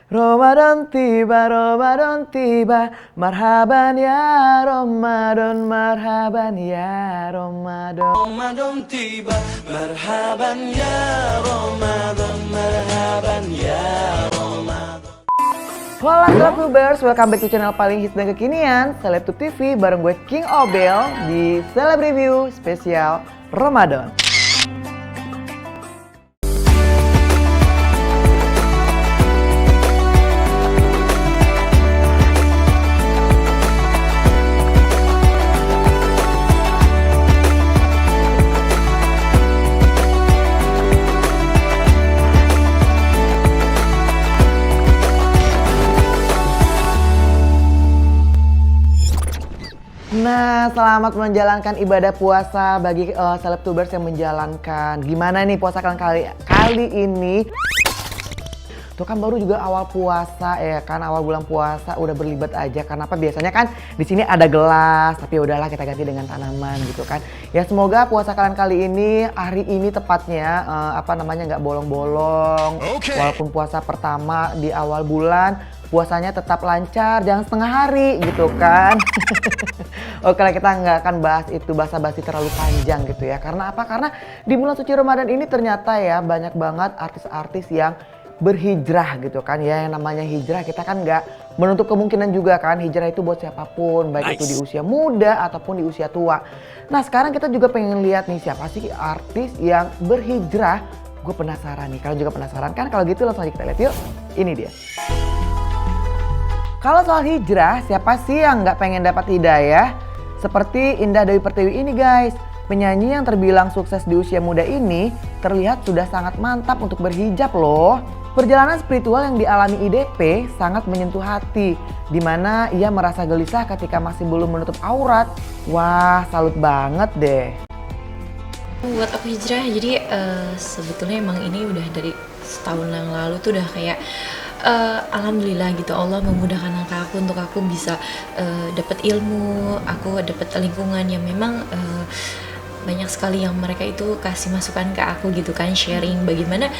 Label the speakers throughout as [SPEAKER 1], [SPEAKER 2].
[SPEAKER 1] Ramadan tiba, marhaban ya Ramadan, marhaban ya Ramadan.
[SPEAKER 2] Ramadan tiba, marhaban ya Ramadan, marhaban ya Ramadan.
[SPEAKER 1] Hola Celebtubers, welcome back to channel paling hits dan kekinian Celebtube TV bareng gue King Obel di Celeb Review spesial Ramadan. Nah, selamat menjalankan ibadah puasa bagi Celebtubers yang menjalankan. Gimana nih puasa kali ini? Tuh kan baru juga awal puasa ya kan, awal bulan puasa udah berlibat aja. Karena apa? Biasanya kan di sini ada gelas, tapi udahlah kita ganti dengan tanaman gitu kan. Ya semoga puasa kalian kali ini, hari ini tepatnya nggak bolong-bolong. Walaupun puasa pertama di awal bulan, puasanya tetap lancar, jangan setengah hari gitu kan. Oke lah, kita nggak akan bahas itu, basa-basi terlalu panjang gitu ya. Karena apa? Karena di bulan suci Ramadan ini ternyata ya banyak banget artis-artis yang berhijrah gitu kan ya. Yang namanya hijrah kita kan nggak menutup kemungkinan juga kan hijrah itu buat siapapun, baik itu di usia muda ataupun di usia tua. Nah sekarang kita juga pengen lihat nih siapa sih artis yang berhijrah. Gue penasaran nih, kalian juga penasaran kan? Kalau gitu langsung aja kita lihat yuk. Ini dia. Kalau soal hijrah, siapa sih yang nggak pengen dapat hidayah? Seperti Indah Dewi Pertiwi ini guys. Penyanyi yang terbilang sukses di usia muda ini terlihat sudah sangat mantap untuk berhijab loh. Perjalanan spiritual yang dialami IDP sangat menyentuh hati, di mana ia merasa gelisah ketika masih belum menutup aurat. Wah, salut banget deh.
[SPEAKER 3] Buat aku hijrah, jadi sebetulnya emang ini udah dari setahun yang lalu tuh udah kayak alhamdulillah gitu, Allah memudahkan langkah aku untuk aku bisa dapat ilmu, aku dapat lingkungan yang memang banyak sekali yang mereka itu kasih masukan ke aku gitu kan, sharing bagaimana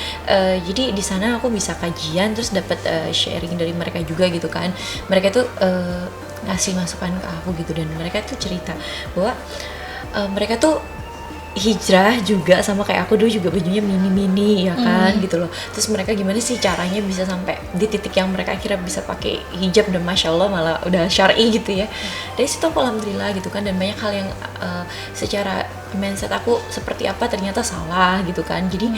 [SPEAKER 3] jadi di sana aku bisa kajian terus dapat sharing dari mereka juga gitu kan. Mereka tuh ngasih masukan ke aku gitu, dan mereka tuh cerita bahwa mereka tuh hijrah juga sama kayak aku dulu, juga bajunya mini-mini ya kan gitu loh. Terus mereka gimana sih caranya bisa sampai di titik yang mereka akhirnya bisa pakai hijab, dan masya Allah malah udah syar'i gitu ya. Dari situ aku alhamdulillah gitu kan, dan banyak hal yang secara mindset aku seperti apa ternyata salah gitu kan. Jadi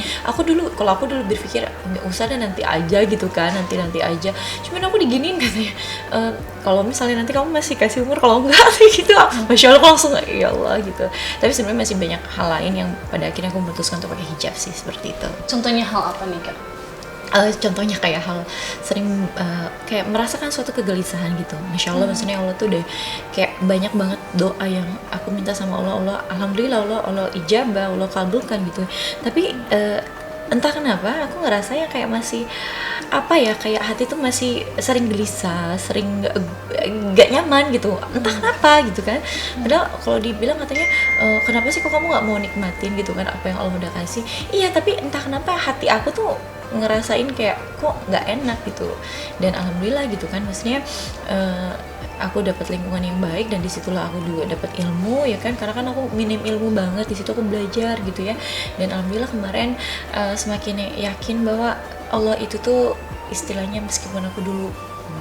[SPEAKER 3] kalau aku dulu berpikir nggak usah deh, nanti aja gitu kan, nanti aja. Cuman aku diginiin katanya, kalau misalnya nanti kamu masih kasih umur, kalau enggak sih gitu, masya Allah aku langsung ya Allah gitu. Tapi sebenarnya masih banyak hal lain yang pada akhirnya aku memutuskan untuk pakai hijab sih, seperti itu.
[SPEAKER 4] Contohnya hal apa nih Kak?
[SPEAKER 3] Contohnya kayak hal sering kayak merasakan suatu kegelisahan gitu. Masya Allah, maksudnya Allah tuh udah kayak banyak banget doa yang aku minta sama Allah, alhamdulillah Allah ijabah, Allah kabulkan gitu. Tapi entah kenapa aku ngerasa ya kayak masih kayak hati tuh masih sering gelisah, sering gak nyaman gitu, entah kenapa gitu kan. Padahal kalau dibilang katanya kenapa sih kok kamu nggak mau nikmatin gitu kan apa yang Allah udah kasih. Iya, tapi entah kenapa hati aku tuh ngerasain kayak kok nggak enak gitu. Dan alhamdulillah gitu kan, maksudnya aku dapat lingkungan yang baik, dan disitulah aku juga dapat ilmu ya kan, karena kan aku minim ilmu banget, di situ aku belajar gitu ya. Dan alhamdulillah kemarin semakin yakin bahwa Allah itu tuh istilahnya, meskipun aku dulu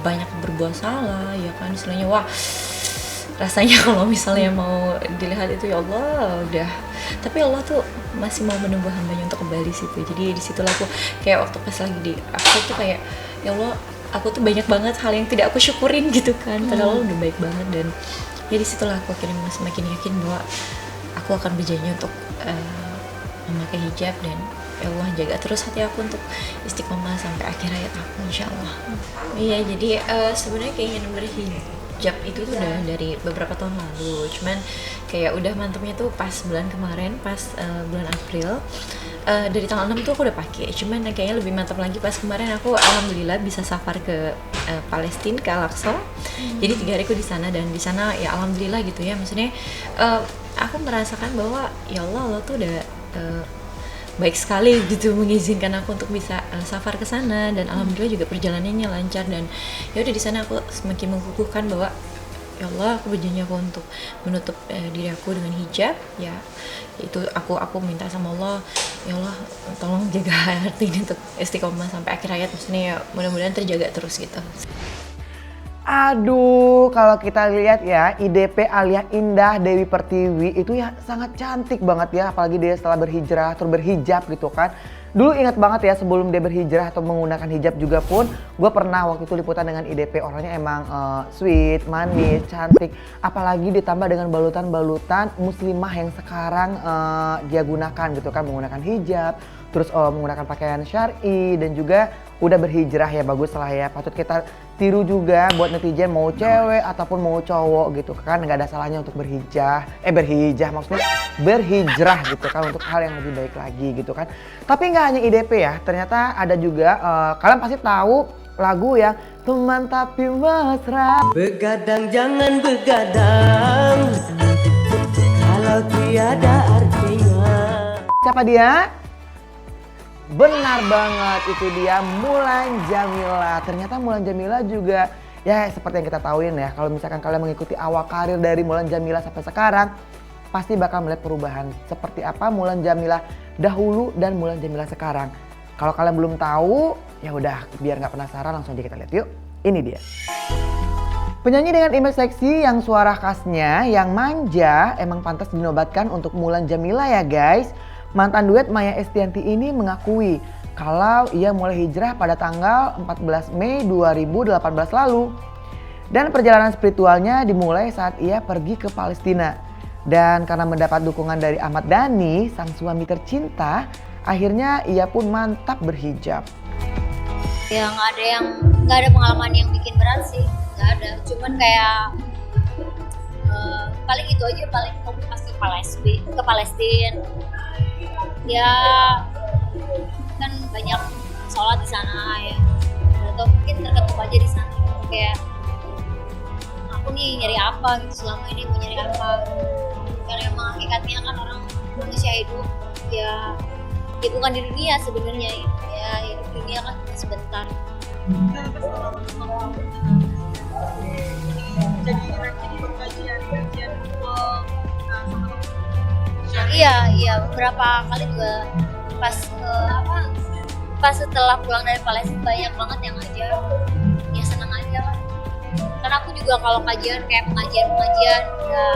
[SPEAKER 3] banyak berbuat salah ya kan, istilahnya wah rasanya kalau misalnya mau dilihat itu ya Allah udah, tapi Allah tuh masih mau menunggu hambanya untuk kembali situ. Jadi disitulah aku kayak waktu pas lagi di aku tuh kayak ya Allah, aku tuh banyak banget hal yang tidak aku syukurin gitu kan, padahal udah baik banget. Dan ya disitulah aku akhirnya semakin yakin bahwa aku akan berjanji untuk memakai hijab, dan ya Allah jaga terus hati aku untuk istiqomah sampai akhir hayat aku insyaallah. Iya, jadi sebenarnya keinginan berhijab itu tuh udah dari beberapa tahun lalu, cuman kayak udah mantepnya tuh pas bulan kemarin, pas bulan April. Dari tanggal 6 tuh aku udah pakai, cuman kayaknya lebih mantap lagi pas kemarin aku alhamdulillah bisa safar ke Palestina, ke Al-Aqsa. Jadi 3 hari aku di sana, dan di sana ya alhamdulillah gitu ya, maksudnya aku merasakan bahwa ya Allah tuh udah baik sekali gitu mengizinkan aku untuk bisa safar ke sana, dan alhamdulillah juga perjalanannya lancar. Dan ya udah di sana aku semakin mengukuhkan bahwa ya Allah, aku berjanji aku untuk menutup diri aku dengan hijab. Ya itu aku minta sama Allah, ya Allah tolong jaga hati ini untuk istiqomah sampai akhir hayat, maksudnya ya mudah-mudahan terjaga terus gitu.
[SPEAKER 1] Aduh, kalau kita lihat ya, IDP alias Indah Dewi Pertiwi itu ya sangat cantik banget ya, apalagi dia setelah berhijrah terus berhijab gitu kan. Dulu ingat banget ya, sebelum dia berhijrah atau menggunakan hijab juga pun, gue pernah waktu itu liputan dengan IDP, orangnya emang sweet, manis, cantik. Apalagi ditambah dengan balutan-balutan muslimah yang sekarang dia gunakan gitu kan, menggunakan hijab, terus menggunakan pakaian syar'i, dan juga udah berhijrah ya, bagus lah ya. Patut kita tiru juga buat netizen, mau cewek ataupun mau cowok gitu kan, nggak ada salahnya untuk berhijrah maksudnya berhijrah gitu kan, untuk hal yang lebih baik lagi gitu kan. Tapi nggak hanya IDP ya, ternyata ada juga kalian pasti tahu lagu yang teman tapi mesra.
[SPEAKER 2] Begadang jangan begadang, kalau tiada artinya.
[SPEAKER 1] Siapa dia? Benar banget, itu dia Mulan Jameela. Ternyata Mulan Jameela juga ya seperti yang kita tahuin ya, kalau misalkan kalian mengikuti awal karir dari Mulan Jameela sampai sekarang, pasti bakal melihat perubahan seperti apa Mulan Jameela dahulu dan Mulan Jameela sekarang. Kalau kalian belum tahu, ya udah biar nggak penasaran, langsung aja kita lihat yuk. Ini dia. Penyanyi dengan image seksi yang suara khasnya yang manja emang pantas dinobatkan untuk Mulan Jameela ya guys. Mantan duet Maia Estianty ini mengakui kalau ia mulai hijrah pada tanggal 14 Mei 2018 lalu. Dan perjalanan spiritualnya dimulai saat ia pergi ke Palestina. Dan karena mendapat dukungan dari Ahmad Dhani, sang suami tercinta, akhirnya ia pun mantap berhijab.
[SPEAKER 4] Ya nggak ada pengalaman yang bikin berat sih, nggak ada. Cuman kayak paling itu aja, paling pas ke Palestina. Ya kan banyak sholat di sana ya, atau mungkin terketuk aja di sana. Kayak aku nih nyari apa gitu, selama ini mau nyari apa? Karena emang hakikatnya kan orang manusia hidup ya bukan di dunia sebenarnya ya, hidup dunia kan cuma sebentar. Iya beberapa kali juga pas setelah pulang dari Palestina banyak banget yang ngajar, ya senang aja kan. Karena aku juga kalau kajian kayak pengajian ya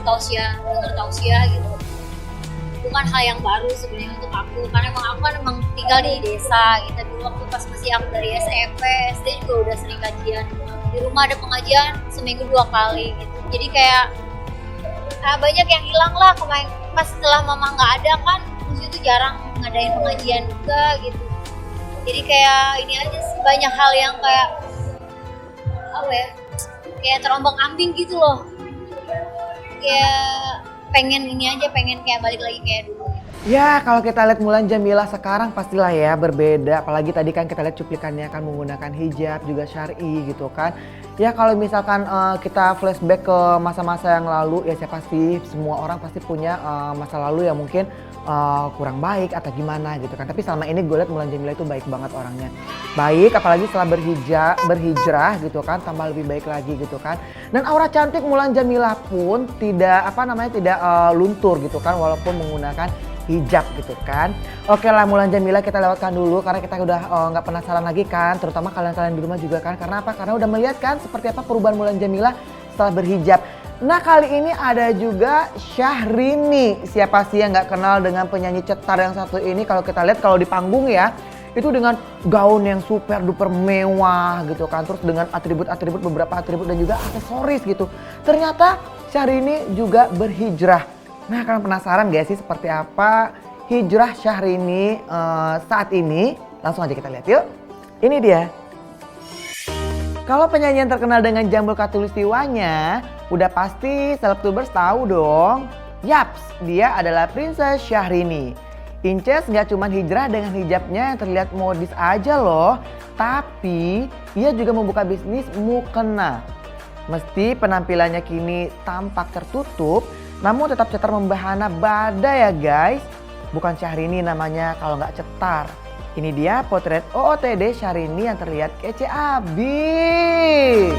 [SPEAKER 4] tausiah, dengar tausiah gitu, bukan hal yang baru sebenarnya untuk aku, karena aku kan tinggal di desa gitu. Dulu waktu pas masih aku dari SMP, SD juga udah sering kajian. Di rumah ada pengajian seminggu 2 kali gitu. Jadi kayak banyak yang hilang lah kemarin pas setelah mama nggak ada kan, terus itu jarang ngadain pengajian juga gitu. Jadi kayak ini aja sih, banyak hal yang kayak kayak terombang-ambing gitu loh. Kayak pengen kayak balik lagi kayak dulu.
[SPEAKER 1] Ya kalau kita lihat Mulan Jameela sekarang pastilah ya berbeda, apalagi tadi kan kita lihat cuplikannya kan menggunakan hijab juga syar'i gitu kan. Ya kalau misalkan kita flashback ke masa-masa yang lalu, ya siapa sih, semua orang pasti punya masa lalu yang mungkin kurang baik atau gimana gitu kan. Tapi selama ini gue lihat Mulan Jameela itu baik banget orangnya. Baik, apalagi setelah berhijrah gitu kan, tambah lebih baik lagi gitu kan. Dan aura cantik Mulan Jameela pun tidak luntur gitu kan, walaupun menggunakan hijab gitu kan. Oke lah, Mulan Jameela kita lewatkan dulu karena kita udah nggak penasaran lagi kan, terutama kalian-kalian di rumah juga kan. Karena apa? Karena udah melihat kan seperti apa perubahan Mulan Jameela setelah berhijab. Nah kali ini ada juga Syahrini. Siapa sih yang nggak kenal dengan penyanyi cetar yang satu ini? Kalau kita lihat kalau di panggung ya, itu dengan gaun yang super duper mewah gitu kan, terus dengan beberapa atribut dan juga aksesoris gitu. Ternyata Syahrini juga berhijrah. Nah kalian penasaran gak sih seperti apa hijrah Syahrini saat ini? Langsung aja kita lihat yuk. Ini dia. Kalau penyanyi yang terkenal dengan jambul khatulistiwanya, udah pasti Selebtubers tahu dong. Yaps, dia adalah Princess Syahrini. Inces gak cuma hijrah dengan hijabnya yang terlihat modis aja loh, tapi ia juga membuka bisnis mukena. Meski penampilannya kini tampak tertutup, namun tetap cetar membahana badai ya guys. bukan Syahrini namanya kalau nggak cetar. Ini dia potret OOTD Syahrini yang terlihat kece abis.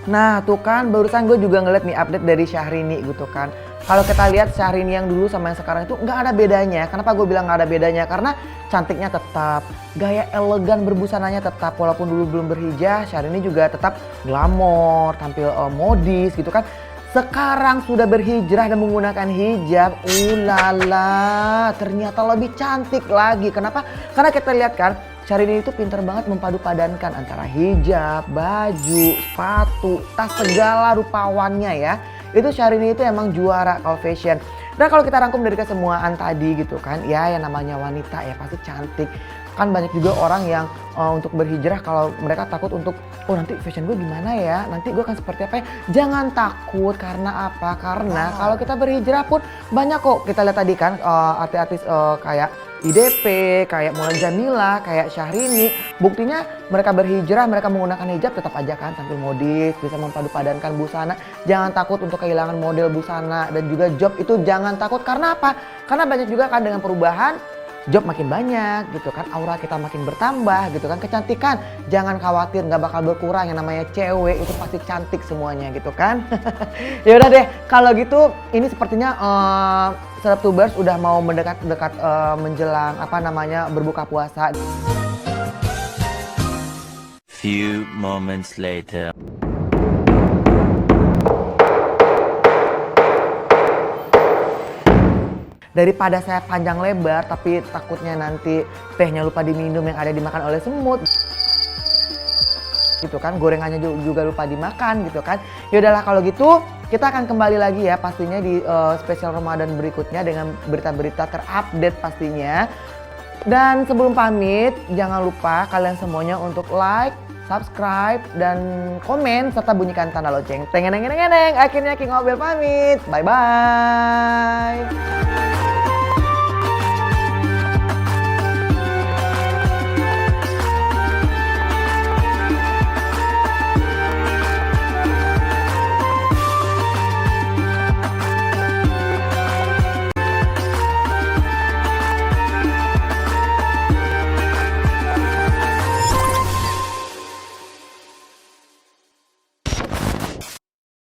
[SPEAKER 1] Nah tuh kan barusan gue juga ngeliat nih update dari Syahrini gitu kan. Kalau kita lihat Syahrini yang dulu sama yang sekarang itu nggak ada bedanya. Kenapa gue bilang nggak ada bedanya? Karena cantiknya tetap, gaya elegan berbusananya tetap. Walaupun dulu belum berhijab, Syahrini juga tetap glamor, tampil modis gitu kan. Sekarang sudah berhijrah dan menggunakan hijab, ulala, ternyata lebih cantik lagi. Kenapa? Karena kita lihat kan, Syahrini itu pintar banget mempadu padankan antara hijab, baju, sepatu, tas, segala rupawannya ya. Itu Syahrini itu emang juara kalau fashion. Dan kalau kita rangkum dari kesemuaan tadi gitu kan, ya yang namanya wanita ya pasti cantik. Kan banyak juga orang yang untuk berhijrah kalau mereka takut untuk, oh nanti fashion gue gimana ya, nanti gue akan seperti apa ya. Jangan takut, karena apa? Karena kalau kita berhijrah pun banyak kok, kita lihat tadi kan artis-artis kayak IDP, kayak Mulan Jamila, kayak Syahrini. Buktinya mereka berhijrah, mereka menggunakan hijab tetap aja kan tampil modis, bisa mempadu padankan busana. Jangan takut untuk kehilangan model busana dan juga job itu jangan takut. Karena apa? Karena banyak juga kan dengan perubahan job makin banyak gitu kan, aura kita makin bertambah gitu kan, kecantikan jangan khawatir nggak bakal berkurang, yang namanya cewek itu pasti cantik semuanya gitu kan. Ya udah deh kalau gitu, ini sepertinya Selebtubers udah mau mendekat-dekat menjelang apa namanya berbuka puasa.
[SPEAKER 5] Few moments later.
[SPEAKER 1] Daripada saya panjang lebar tapi takutnya nanti tehnya lupa diminum yang ada dimakan oleh semut gitu kan, gorengannya juga lupa dimakan gitu kan. Ya udahlah kalau gitu kita akan kembali lagi ya pastinya di spesial Ramadan berikutnya dengan berita-berita terupdate pastinya. Dan sebelum pamit jangan lupa kalian semuanya untuk like, subscribe, dan komen serta bunyikan tanda lonceng. Teng-neng-neng-neng. Akhirnya King Obel pamit. Bye bye.